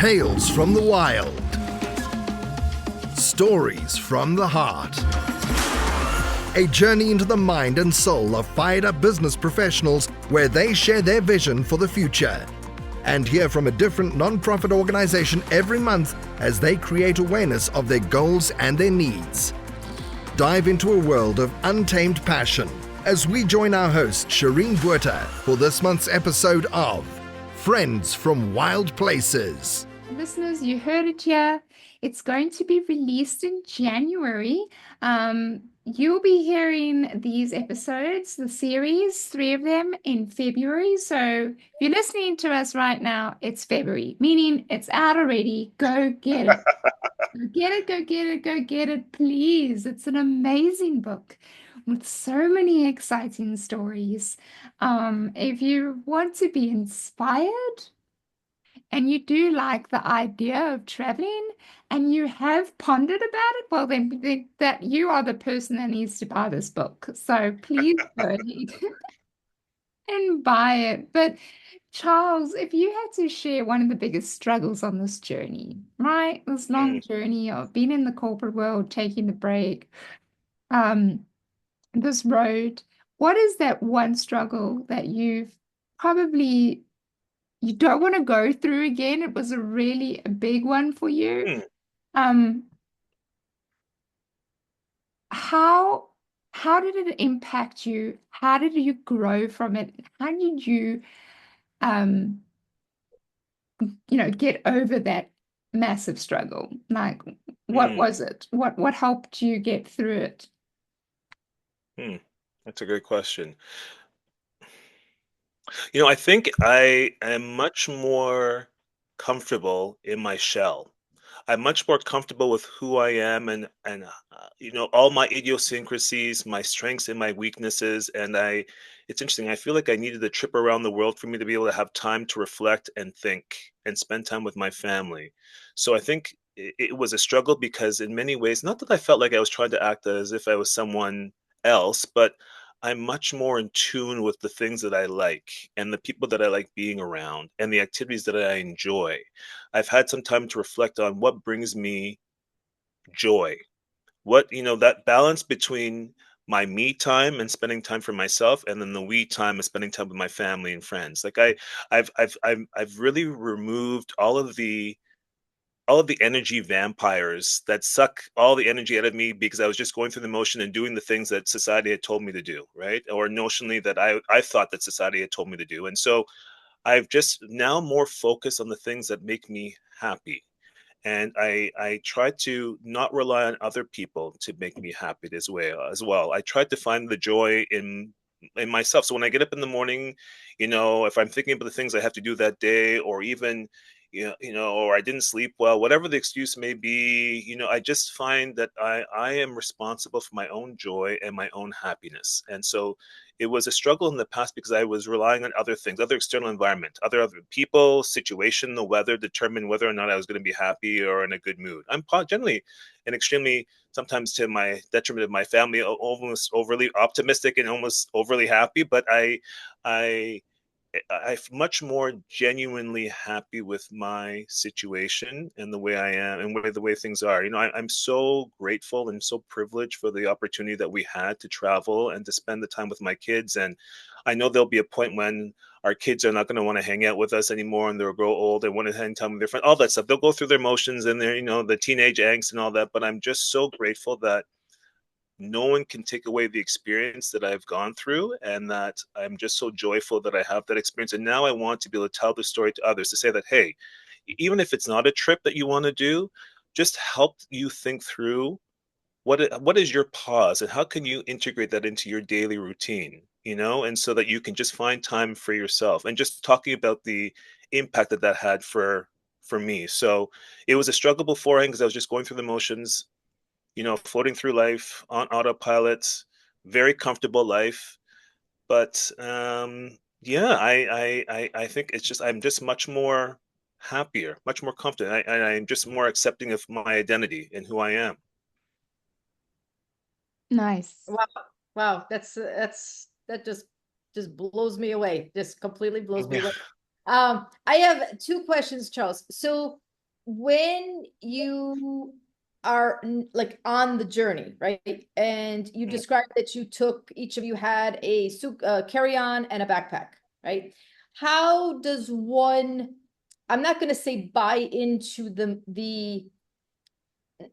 Tales from the wild. Stories from the heart. A journey into the mind and soul of fired-up business professionals where they share their vision for the future. And hear from a different non-profit organization every month as they create awareness of their goals and their needs. Dive into a world of untamed passion as we join our host, Shireen Buerta, for this month's episode of Friends from Wild Places. Listeners, you heard it here. It's going to be released in January. You'll be hearing these episodes, the series, 3 of them in February. So if you're listening to us right now, it's February, meaning it's out already. Go get it. Go get it, go get it, go get it, please. It's an amazing book with so many exciting stories. If you want to be inspired and you do like the idea of traveling and you have pondered about it, well, then that you are the person that needs to buy this book. So please go ahead and buy it. But Charles, if you had to share one of the biggest struggles on this journey, right? This long journey of being in the corporate world, taking the break, this road, what is that one struggle that you don't want to go through again? It was a big one for you. How did it impact you? How did you grow from it? How did you get over that massive struggle? Like, what was it? What helped you get through it? That's a great question. I think I am much more comfortable in my shell. I'm much more comfortable with who I am and all my idiosyncrasies, my strengths and my weaknesses. And it's interesting. I feel like I needed a trip around the world for me to be able to have time to reflect and think and spend time with my family. So I think it was a struggle because in many ways, not that I felt like I was trying to act as if I was someone else, but I'm much more in tune with the things that I like and the people that I like being around and the activities that I enjoy. I've had some time to reflect on what brings me joy. That balance between my me time and spending time for myself and then the we time and spending time with my family and friends. Like I've really removed all of the energy vampires that suck all the energy out of me because I was just going through the motion and doing the things that society had told me to do, right? Or notionally that I thought that society had told me to do. And so I've just now more focused on the things that make me happy. And I try to not rely on other people to make me happy as well. I try to find the joy in myself. So when I get up in the morning, if I'm thinking about the things I have to do that day, or even or I didn't sleep well, whatever the excuse may be, I just find that I am responsible for my own joy and my own happiness. And so it was a struggle in the past because I was relying on other things, other external environment, other people, situation, the weather, determine whether or not I was going to be happy or in a good mood. I'm generally and extremely, sometimes to my detriment of my family, almost overly optimistic and almost overly happy, but I'm much more genuinely happy with my situation and the way I am and the way things are. I'm so grateful and so privileged for the opportunity that we had to travel and to spend the time with my kids. And I know there'll be a point when our kids are not going to want to hang out with us anymore and they'll grow old and want to hang time with their friends, all that stuff. They'll go through their motions and their, the teenage angst and all that. But I'm just so grateful that no one can take away the experience that I've gone through, and that I'm just so joyful that I have that experience. And now I want to be able to tell the story to others, to say that, hey, even if it's not a trip that you want to do, just help you think through what is your pause and how can you integrate that into your daily routine, and so that you can just find time for yourself, and just talking about the impact that had for me. So it was a struggle beforehand because I was just going through the motions, floating through life on autopilot, very comfortable life. But yeah, I think it's just, I'm just much more happier, much more comfortable. I'm just more accepting of my identity and who I am. Nice. Wow. That just blows me away. Just completely blows me away. I have 2 questions, Charles. So when you are like on the journey, right? And you described that each of you had a carry-on and a backpack, right? How does one, I'm not going to say buy into the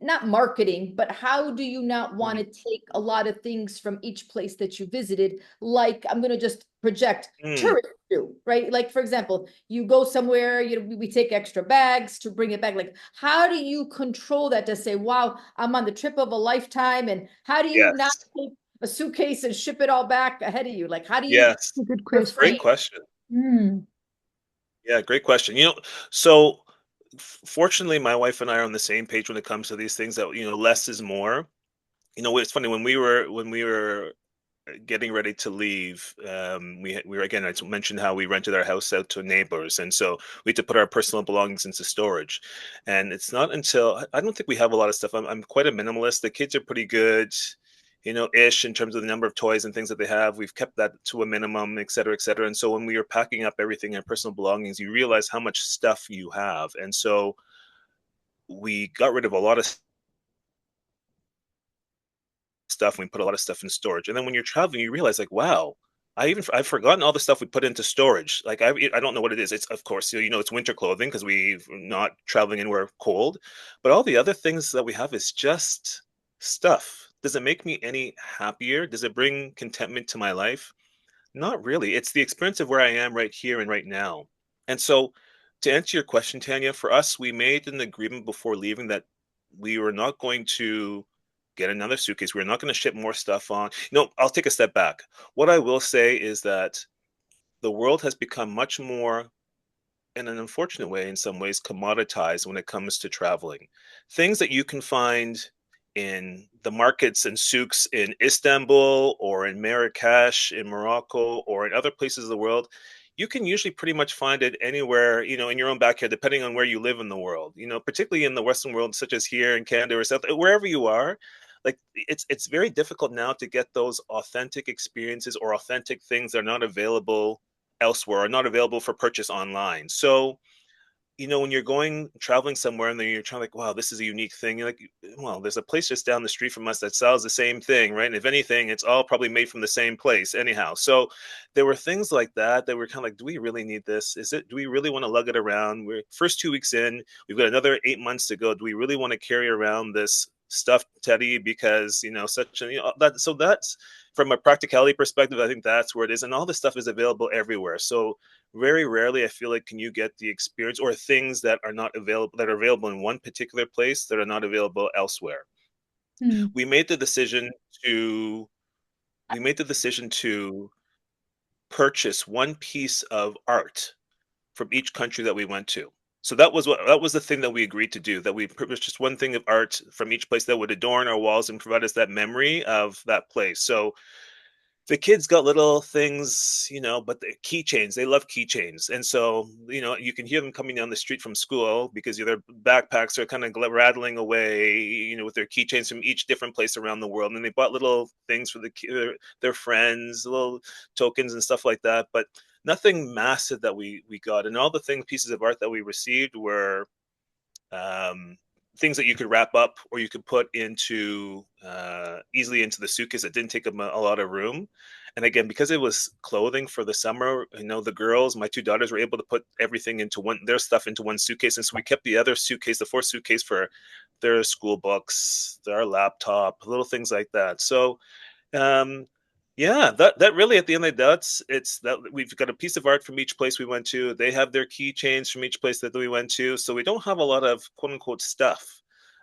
not marketing, but how do you not want to take a lot of things from each place that you visited? Like, I'm going to just project tourists do, right? Like, for example, you go somewhere, we take extra bags to bring it back. Like, how do you control that to say, wow, I'm on the trip of a lifetime? And how do you not Yes. take a suitcase and ship it all back ahead of you? Like, how do you Yes. A good Great refrain? question. question. Yeah, great question. So fortunately, my wife and I are on the same page when it comes to these things that, less is more. It's funny when we were getting ready to leave, we were again. I mentioned how we rented our house out to neighbors, and so we had to put our personal belongings into storage. And it's not until I don't think we have a lot of stuff. I'm quite a minimalist. The kids are pretty good, ish in terms of the number of toys and things that they have. We've kept that to a minimum, et cetera, et cetera. And so when we were packing up everything and personal belongings, you realize how much stuff you have, and so we got rid of a lot of stuff. We put a lot of stuff in storage, and then when you're traveling, you realize like, wow, I've forgotten all the stuff we put into storage. Like I don't know what it is. It's of course it's winter clothing because we're not traveling anywhere cold, but all the other things that we have is just stuff. Does it make me any happier? Does it bring contentment to my life? Not really. It's the experience of where I am right here and right now. And so, to answer your question, Tanya, for us, we made an agreement before leaving that we were not going to get another suitcase. We were not going to ship more stuff on. I'll take a step back. What I will say is that the world has become much more, in an unfortunate way, in some ways, commoditized when it comes to traveling. Things that you can find in the markets and souks in Istanbul or in Marrakesh in Morocco or in other places of the world, you can usually pretty much find it anywhere, in your own backyard, depending on where you live in the world, particularly in the Western world, such as here in Canada or South, wherever you are. Like it's very difficult now to get those authentic experiences or authentic things that are not available elsewhere or not available for purchase online. So, when you're going traveling somewhere and then you're trying like, wow, this is a unique thing. You're like, well, there's a place just down the street from us that sells the same thing, right? And if anything, it's all probably made from the same place anyhow. So there were things like that were kind of like, do we really need this? Do we really want to lug it around? We're first 2 weeks in, we've got another 8 months to go. Do we really want to carry around this stuffed teddy because, that's from a practicality perspective, I think that's where it is. And all this stuff is available everywhere. So very rarely I feel like can you get the experience or things that are not available that are available in one particular place that are not available elsewhere. We made the decision to purchase one piece of art from each country that we went to. So that was the thing that we agreed to do, that we purchased just one thing of art from each place that would adorn our walls and provide us that memory of that place. So the kids got little things, but the keychains, they love keychains. And so, you can hear them coming down the street from school because their backpacks are kind of rattling away, with their keychains from each different place around the world. And they bought little things for their friends, little tokens and stuff like that, but nothing massive that we got. And all the pieces of art that we received were things that you could wrap up or you could put into easily into the suitcase. It didn't take up a lot of room. And again, because it was clothing for the summer, the girls, my two daughters, were able to put everything into their stuff into one suitcase. And so we kept the other suitcase, the fourth suitcase, for their school books, their laptop, little things like that. So yeah, that really, at the end of the day, it's that we've got a piece of art from each place we went to. They have their keychains from each place that we went to. So we don't have a lot of quote unquote stuff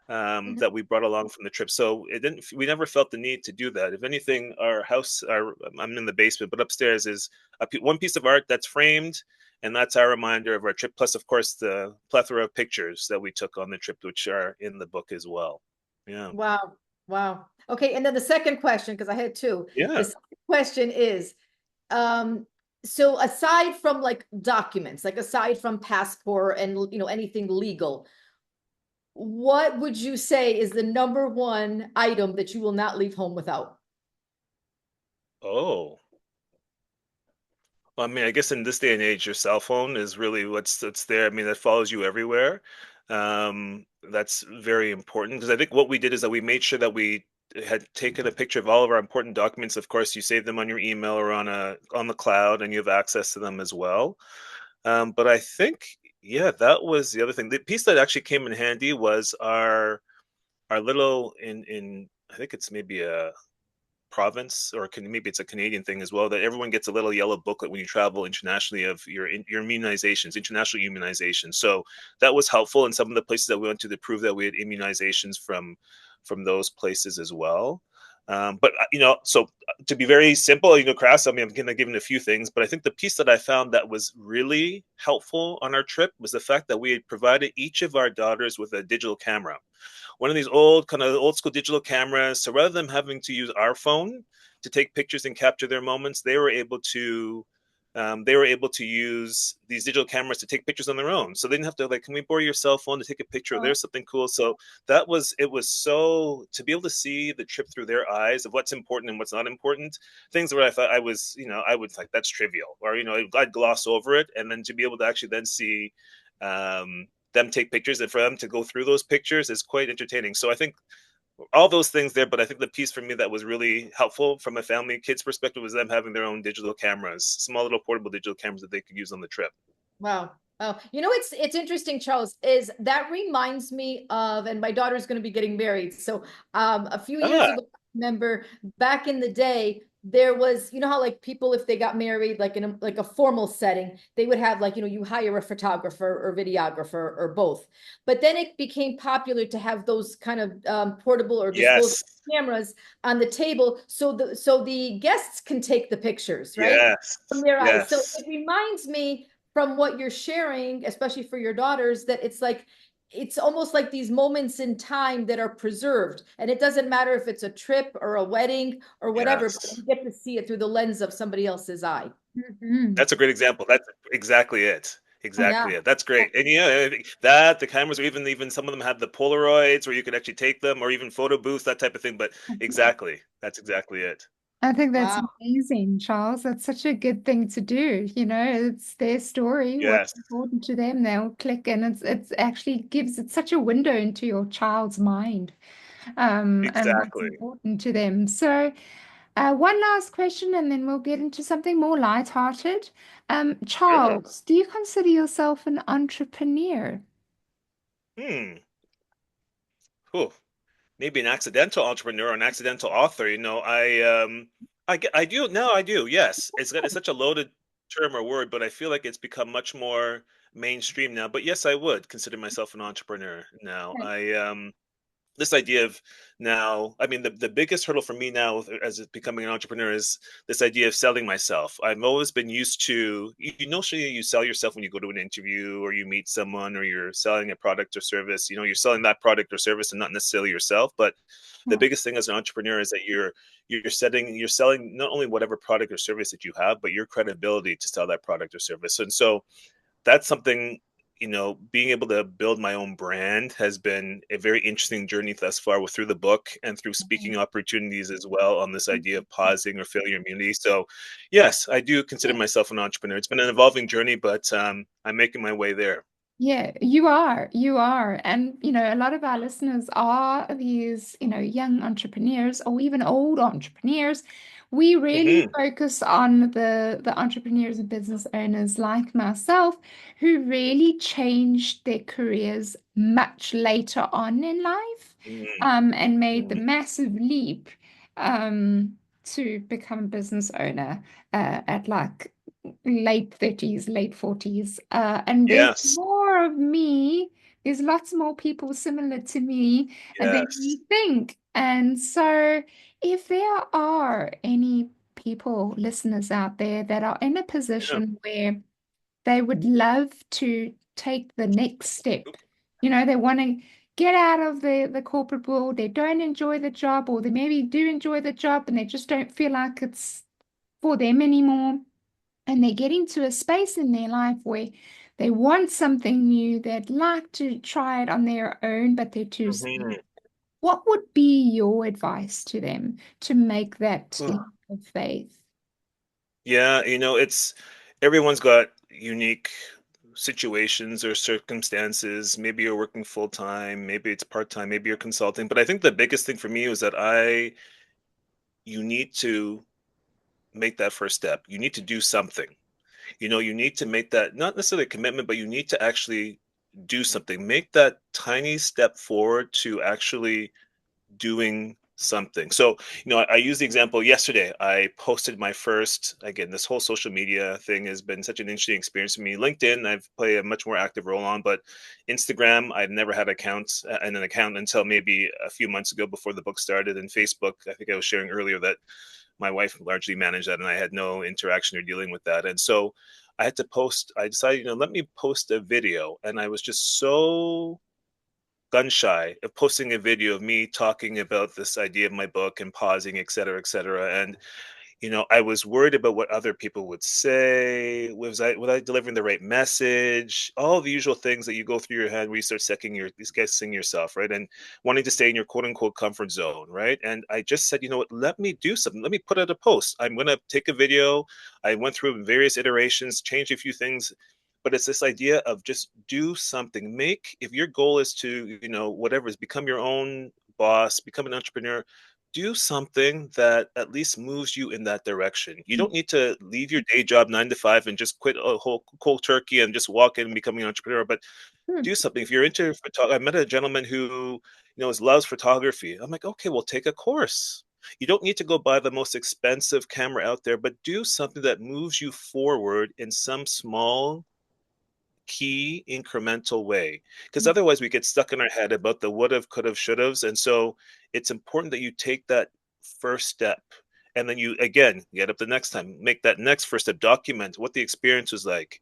that we brought along from the trip. So we never felt the need to do that. If anything, I'm in the basement, but upstairs is one piece of art that's framed, and that's our reminder of our trip. Plus, of course, the plethora of pictures that we took on the trip, which are in the book as well. Yeah. Wow. Wow. Okay. And then the second question, because I had two. Yeah. The second question is, so aside from like documents, like aside from passport and anything legal, what would you say is the number one item that you will not leave home without? Oh. Well, I mean, I guess in this day and age, your cell phone is really what's there. I mean, that follows you everywhere. That's very important, because I think what we did is that we made sure that we had taken a picture of all of our important documents. Of course, you save them on your email or on the cloud, and you have access to them as well. But I think, yeah, that was the other thing. The piece that actually came in handy was our little in I think it's maybe a province, or maybe it's a Canadian thing as well, that everyone gets a little yellow booklet when you travel internationally of your immunizations, international immunizations. So that was helpful in some of the places that we went to prove that we had immunizations from those places as well. But so to be very simple, crass, I mean, I'm going to give a few things, but I think the piece that I found that was really helpful on our trip was the fact that we had provided each of our daughters with a digital camera, one of these old school digital cameras. So rather than having to use our phone to take pictures and capture their moments, they were able to use these digital cameras to take pictures on their own. So they didn't have to, like, can we borrow your cell phone to take a picture? Oh. There's something cool. So it was so, to be able to see the trip through their eyes of what's important and what's not important, things where I thought I would like, that's trivial, or, I'd gloss over it. And then to be able to actually then see them take pictures, and for them to go through those pictures is quite entertaining. So I think all those things there, but I think the piece for me that was really helpful from a family kids perspective was them having their own digital cameras, small little portable digital cameras that they could use on the trip. Wow. Oh, it's interesting, Charles, is that reminds me of, and my daughter's going to be getting married. So a few years ago, I remember back in the day, there was, how like people, if they got married, like in a formal setting, they would have, like, you hire a photographer or videographer or both. But then it became popular to have those kind of portable or disposable cameras on the table, so the guests can take the pictures, right? From their eyes. So it reminds me, from what you're sharing, especially for your daughters, that it's almost like these moments in time that are preserved. And it doesn't matter if it's a trip or a wedding or whatever, but you get to see it through the lens of somebody else's eye. Mm-hmm. That's a great example. That's exactly it. Exactly it. That's great. And the cameras, or even some of them have the Polaroids where you could actually take them, or even photo booths, that type of thing. But exactly, that's exactly it. I think that's Wow. amazing, Charles. That's such a good thing to do. It's their story, what's Yes, important to them. They'll click, and it's actually gives it such a window into your child's mind, and what's exactly. important to them. So, one last question, and then we'll get into something more lighthearted. Sure. Charles, do you consider yourself an entrepreneur? Hmm. Cool. Maybe an accidental entrepreneur or an accidental author. I do now. I do. Yes, it's such a loaded term or word, but I feel like it's become much more mainstream now. But yes, I would consider myself an entrepreneur now. Okay. This idea of now, I mean, the biggest hurdle for me now as becoming an entrepreneur is this idea of selling myself. I've always been used to, you sell yourself when you go to an interview or you meet someone, or you're selling a product or service. You're selling that product or service and not necessarily yourself. But the Yeah. biggest thing as an entrepreneur is that you're selling not only whatever product or service that you have, but your credibility to sell that product or service. And so that's something, being able to build my own brand has been a very interesting journey thus far, through the book and through speaking opportunities as well, on this idea of pausing or failure immunity. So yes, I do consider myself an entrepreneur. It's been an evolving journey, but I'm making my way there. Yeah, you are. You are. And, a lot of our listeners are these, young entrepreneurs or even old entrepreneurs. We really Hmm. focus on the entrepreneurs and business owners like myself who really changed their careers much later on in life, and made the massive leap to become a business owner at like late 30s, late 40s. And there's Yes, more of me. There's lots more people similar to me than yes, we think. And so, if there are any people, listeners out there that are in a yeah. position where they would love to take the next step, they want to get out of the corporate world, they don't enjoy the job, or they maybe do enjoy the job and they just don't feel like it's for them anymore, and they get into a space in their life where they want something new, they'd like to try it on their own, but they're too scared. Hmm. What would be your advice to them to make that leap of faith? Yeah, it's everyone's got unique situations or circumstances. Maybe you're working full time, maybe it's part time, maybe you're consulting. But I think the biggest thing for me was that you need to make that first step. You need to do something. You need to make that not necessarily a commitment, but you need to actually do something. Make that tiny step forward to actually doing something. So, I use the example yesterday. I posted my first, again, this whole social media thing has been such an interesting experience for me. LinkedIn, I've played a much more active role on, but Instagram, I've never had accounts and an account until maybe a few months ago before the book started. And Facebook, I think I was sharing earlier that my wife largely managed that and I had no interaction or dealing with that. And so I had to post, I decided, let me post a video. And I was just so gun shy of posting a video of me talking about this idea of my book and pausing, et cetera, et cetera. And I was worried about what other people would say. Was I delivering the right message? All the usual things that you go through your head where you start guessing yourself, right? And wanting to stay in your quote unquote comfort zone, right? And I just said, you know what? Let me do something. Let me put out a post. I'm going to take a video. I went through various iterations, changed a few things, but it's this idea of just do something. If your goal is to, whatever is become your own boss, become an entrepreneur, do something that at least moves you in that direction. You don't need to leave your day job 9 to 5 and just quit a whole cold turkey and just walk in and becoming an entrepreneur, but do something. If you're into photography, I met a gentleman who, loves photography. I'm like, okay, well, take a course. You don't need to go buy the most expensive camera out there, but do something that moves you forward in some small key incremental way, because otherwise we get stuck in our head about the would have, could have, should have. And so it's important that you take that first step, and then you again get up the next time, make that next first step, document what the experience was like,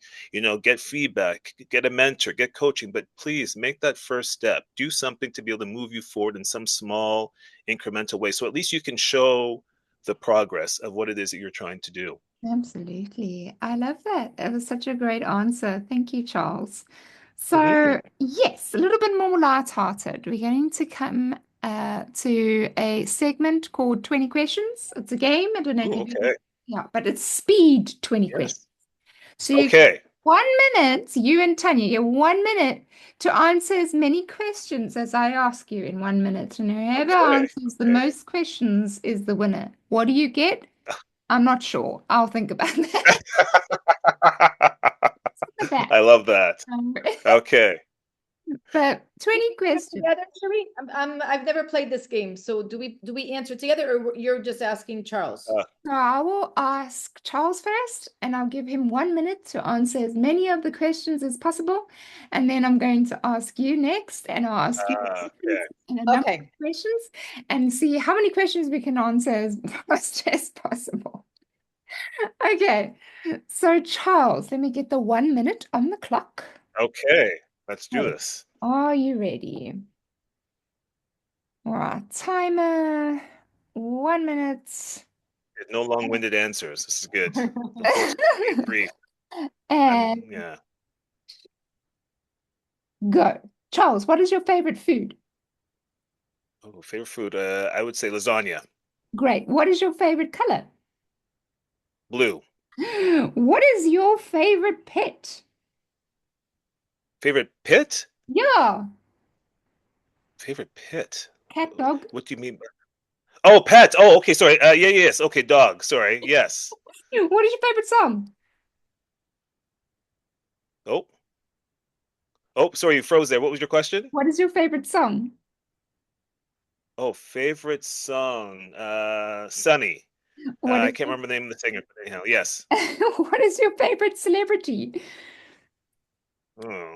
get feedback, get a mentor, get coaching, but please make that first step. Do something to be able to move you forward in some small incremental way, so at least you can show the progress of what it is that you're trying to do. Absolutely. I love that. That was such a great answer. Thank you, Charles. Mhm. So, yes, a little bit more lighthearted. We're going to come to a segment called 20 Questions. It's a game. I don't know if Ooh, you've okay. yeah, but it's speed 20 questions. Yes. So you get Okay. 1 minute, you and Tanya get 1 minute to answer as many questions as I ask you in 1 minute. And whoever Okay. answers the most questions is the winner. What do you get? I'm not sure. I'll think about that. That. I love that. Um, Okay. but 20 questions. Together, Sherry? I've never played this game, so do we answer together, or you're just asking Charles? So I will ask Charles first, and I'll give him 1 minute to answer as many of the questions as possible. And then I'm going to ask you next, and I'll ask you Okay. and a number of Okay. questions and see how many questions we can answer as fast as possible. Okay, so Charles, let me get the 1 minute on the clock. Okay. Let's do Okay. this. Are you ready? All right, timer, 1 minute. No long-winded answers. This is good. The folks be brief. And Yeah. go. Charles, what is your favorite food? Oh, favorite food. I would say lasagna. Great. What is your favorite color? Blue. What is your favorite pet? Favorite pit? Yeah, Favorite pit. cat, dog. What do you mean? Oh, pet. Oh, okay. Sorry. Yeah, yes. Okay, dog. Sorry. Yes. What is your favorite song? Oh. Oh, sorry, you froze there. What was your question? What is your favorite song? Oh, favorite song. Sunny. What I is can't remember the name of the singer, but anyhow, yes. what is your favorite celebrity? Oh.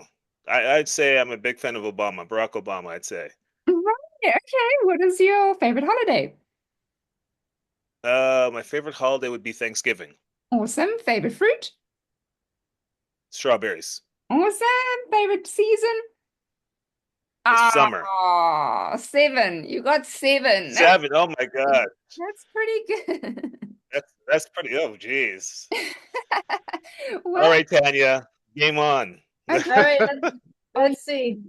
I'd say I'm a big fan of Obama, Barack Obama, I'd say. Right. Okay. What is your favorite holiday? My favorite holiday would be Thanksgiving. Awesome. Favorite fruit? Strawberries. Awesome. Favorite season? The summer. Ah, 7. You got 7. 7. Oh my God. That's pretty good. That's pretty. Oh, geez. Well, All right, Tanya. Game on. okay. All right, let's see.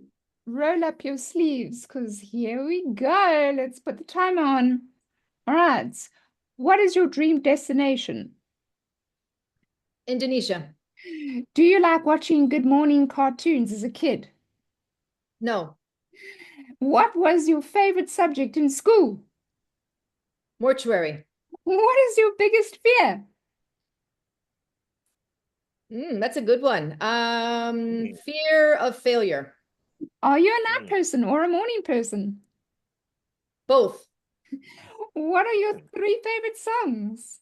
Roll up your sleeves because here we go. Let's put the timer on. All right. What is your dream destination? Indonesia. Do you like watching Good Morning cartoons as a kid? No. What was your favorite subject in school? Mortuary. What is your biggest fear? That's a good one. Fear of failure. Are you a night Mm. person or a morning person? Both. What are your 3 favorite songs?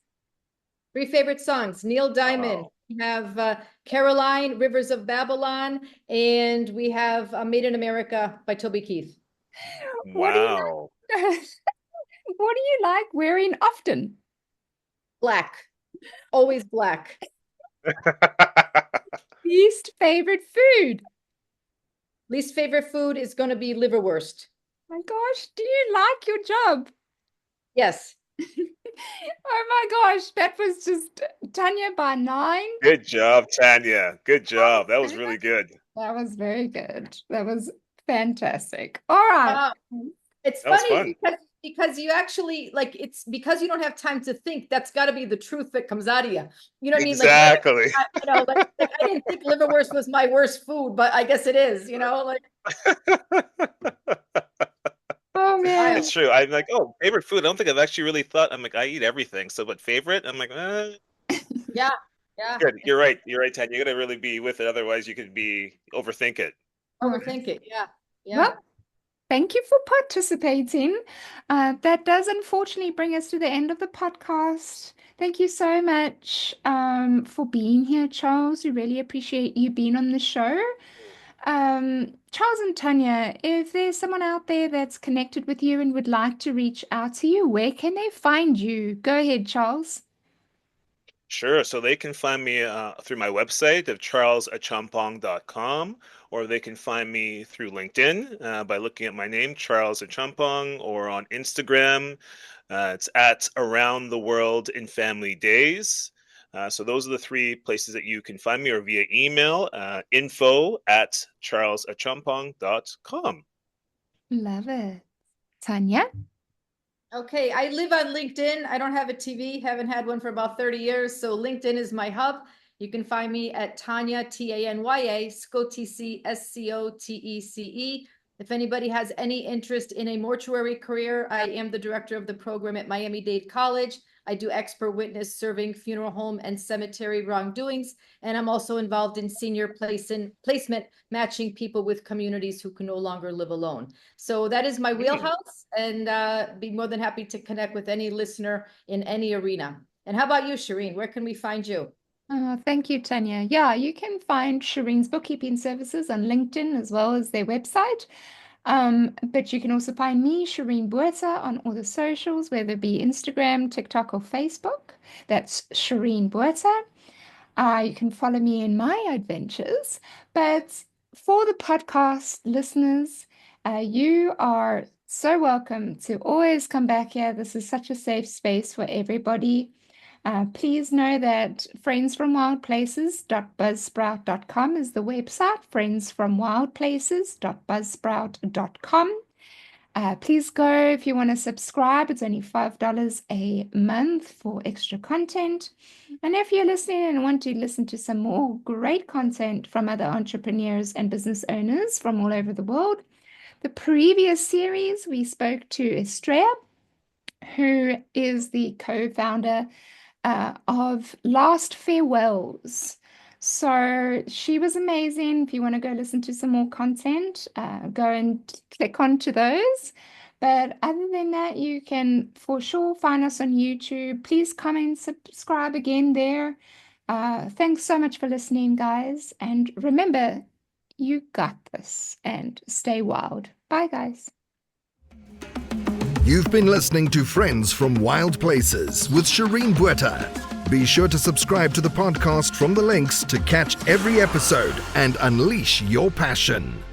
3 favorite songs. Neil Diamond. Wow. We have Caroline, Rivers of Babylon, and we have Made in America by Toby Keith. What do you Wow. like? What do you like wearing often? Black. Always black. Least favorite food? Least favorite food is going to be liverwurst. My gosh, do you like your job? Yes. Oh my gosh, that was just Tanya by 9. Good job, Tanya. Good job. That was really good. That was very good. That was fantastic. All right. It's That was funny fun. because you actually like it's because you don't have time to think. That's got to be the truth that comes out of you. You know what I mean? Like, Exactly. like I didn't think liverwurst was my worst food, but I guess it is. You know, like Oh man. It's true. I'm like, oh, favorite food. I don't think I've actually really thought. I'm like, I eat everything. So, but favorite? I'm like, yeah, yeah. good. You're right. You're right, Tanya. You gotta really be with it. Otherwise, you could be overthink it. Overthink it. Yeah, yeah. Well, thank you for participating. That does unfortunately bring us to the end of the podcast. Thank you so much for being here, Charles. We really appreciate you being on the show. Charles and Tanya, if there's someone out there that's connected with you and would like to reach out to you, where can they find you? Go ahead, Charles. Sure. So they can find me through my website of charlesachampong.com, or they can find me through LinkedIn by looking at my name, Charles Achampong, or on Instagram. It's at Around the World in Family Days. So those are the 3 places that you can find me, or via email, info@charlesachampong.com. Love it. Tanya? Okay, I live on LinkedIn. I don't have a TV, haven't had one for about 30 years. So LinkedIn is my hub. You can find me at Tanya, Tanya, Scotece, Scotece. If anybody has any interest in a mortuary career, I am the director of the program at Miami-Dade College. I do expert witness serving funeral home and cemetery wrongdoings. And I'm also involved in senior placement, matching people with communities who can no longer live alone. So that is my wheelhouse, and be more than happy to connect with any listener in any arena. And how about you, Shireen? Where can we find you? Thank you, Tanya. Yeah, you can find Shireen's bookkeeping services on LinkedIn as well as their website. But you can also find me, Shireen Buerta, on all the socials, whether it be Instagram, TikTok, or Facebook. That's Shireen Buerta. You can follow me in my adventures. But for the podcast listeners, you are so welcome to always come back here. This is such a safe space for everybody. Please know that friendsfromwildplaces.buzzsprout.com is the website, friendsfromwildplaces.buzzsprout.com. Please go if you want to subscribe. It's only $5 a month for extra content. And if you're listening and want to listen to some more great content from other entrepreneurs and business owners from all over the world, the previous series we spoke to Estrella, who is the co-founder of Last Farewells. So she was amazing. If you want to go listen to some more content, go and click onto those. But other than that, you can for sure find us on YouTube. Please comment, subscribe again there. Thanks so much for listening, guys. And remember, you got this, and stay wild. Bye, guys. You've been listening to Friends from Wild Places with Shireen Buerta. Be sure to subscribe to the podcast from the links to catch every episode and unleash your passion.